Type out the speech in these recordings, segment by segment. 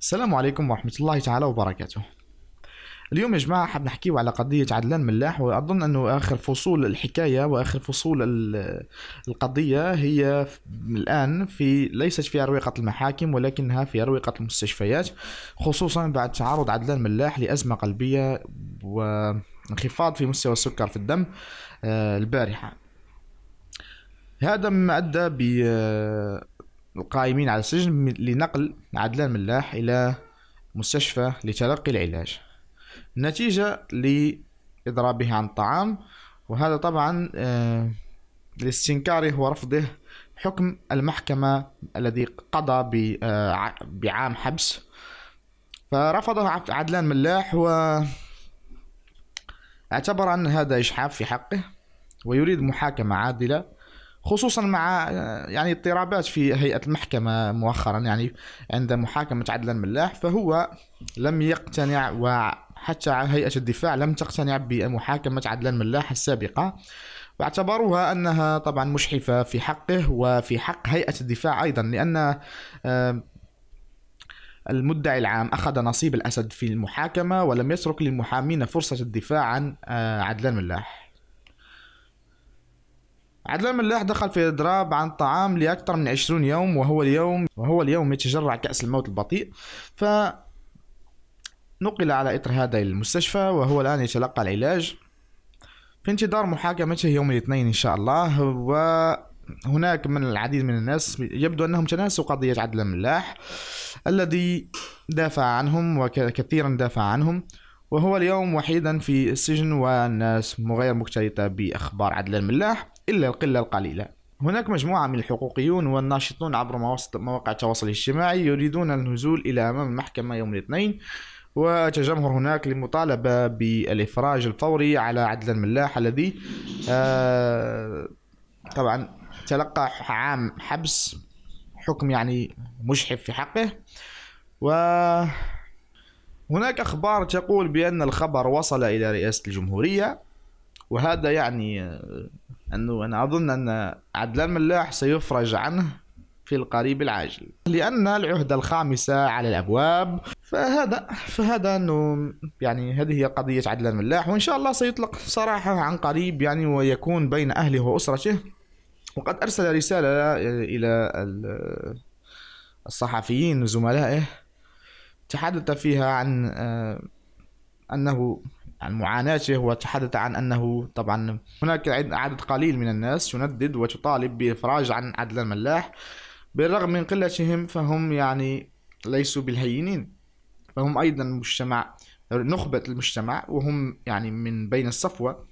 السلام عليكم ورحمة الله تعالى وبركاته. اليوم يا جماعة حاب نحكيو على قضية عدلان ملاح، وأظن أنه آخر فصول الحكاية وآخر فصول القضية هي الآن ليست في أروقة المحاكم ولكنها في أروقة المستشفيات، خصوصا بعد تعرض عدلان ملاح لأزمة قلبية وانخفاض في مستوى السكر في الدم البارحة. هذا ما أدى بالقائمين على السجن لنقل عدلان ملاح إلى مستشفى لتلقي العلاج نتيجة لإضرابه عن الطعام، وهذا طبعا لاستنكاره ورفضه حكم المحكمة الذي قضى بعام حبس. فرفضه عدلان ملاح واعتبر أن هذا إجحاف في حقه ويريد محاكمة عادلة، خصوصا مع اضطرابات في هيئة المحكمة مؤخرا، عند محاكمة عدلان ملاح فهو لم يقتنع، وحتى هيئة الدفاع لم تقتنع بمحاكمة عدلان ملاح السابقة، واعتبروها أنها طبعا مجحفة في حقه وفي حق هيئة الدفاع أيضا، لأن المدعي العام أخذ نصيب الأسد في المحاكمة ولم يترك للمحامين فرصة الدفاع عن عدلان ملاح. عدلان ملاح دخل في إضراب عن طعام لأكثر من 20 يوم، وهو اليوم يتجرع كأس الموت البطيء، فنقل على إثر هذا المستشفى وهو الآن يتلقى العلاج في انتظار محاكمته يوم الاثنين إن شاء الله. وهناك من العديد من الناس يبدو أنهم تناسوا قضية عدلان ملاح الذي دافع عنهم وكثيرا دافع عنهم، وهو اليوم وحيدا في السجن، والناس غير مكترثة بأخبار عدلان ملاح إلا القلة القليلة. هناك مجموعة من الحقوقيون والناشطون عبر مواقع التواصل الاجتماعي يريدون النزول إلى أمام المحكمة يوم الاثنين، وتجمهر هناك للمطالبة بالإفراج الفوري على عدلان ملاح الذي طبعا تلقى عام حبس، حكم مجحف في حقه. وهناك أخبار تقول بأن الخبر وصل إلى رئاسة الجمهورية، وهذا أنه أنا أظن أن عدلان ملاح سيفرج عنه في القريب العاجل، لأن العهدة الخامسة على الأبواب. فهذا أنه هذه هي قضية عدلان ملاح، وإن شاء الله سيطلق صراحة عن قريب ويكون بين أهله وأسرته. وقد أرسل رسالة إلى الصحفيين زملائه تحدث فيها عن أنه عن معاناته، وتحدث عن أنه طبعا هناك عدد قليل من الناس تندد وتطالب بإفراج عن عدلان ملاح بالرغم من قلتهم، فهم ليسوا بالهينين، فهم أيضا نخبة المجتمع، وهم من بين الصفوة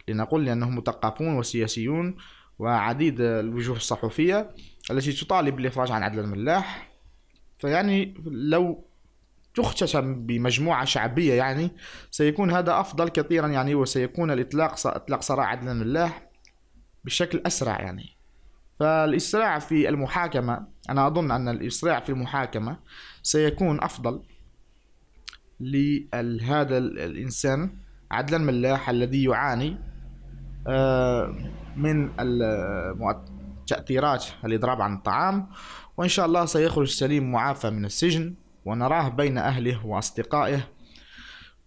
لنقول، لأنهم مثقفون وسياسيون وعديد الوجوه الصحفية التي تطالب بالإفراج عن عدلان ملاح. لو تختتم بمجموعة شعبية سيكون هذا أفضل كثيرا، وسيكون إطلاق سراح عدلان ملاح بشكل أسرع. فالإسراع في المحاكمة، أنا أظن أن الإسراع في المحاكمة سيكون أفضل لهذا الإنسان عدلان ملاح الذي يعاني من تأثيرات الإضراب عن الطعام، وإن شاء الله سيخرج سليم معافى من السجن، ونراه بين أهله وأصدقائه.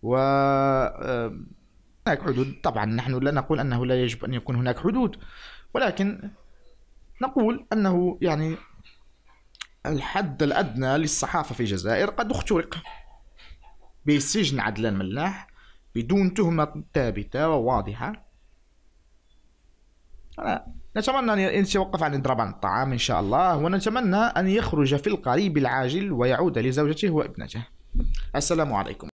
وهناك حدود طبعا، نحن لا نقول أنه لا يجب أن يكون هناك حدود، ولكن نقول أنه الحد الأدنى للصحافة في الجزائر قد اخترق بسجن عدلان ملاح بدون تهمة ثابتة وواضحة. نتمنى أن يتوقف عن الإضراب عن الطعام إن شاء الله، ونتمنى أن يخرج في القريب العاجل ويعود لزوجته وابنته. السلام عليكم.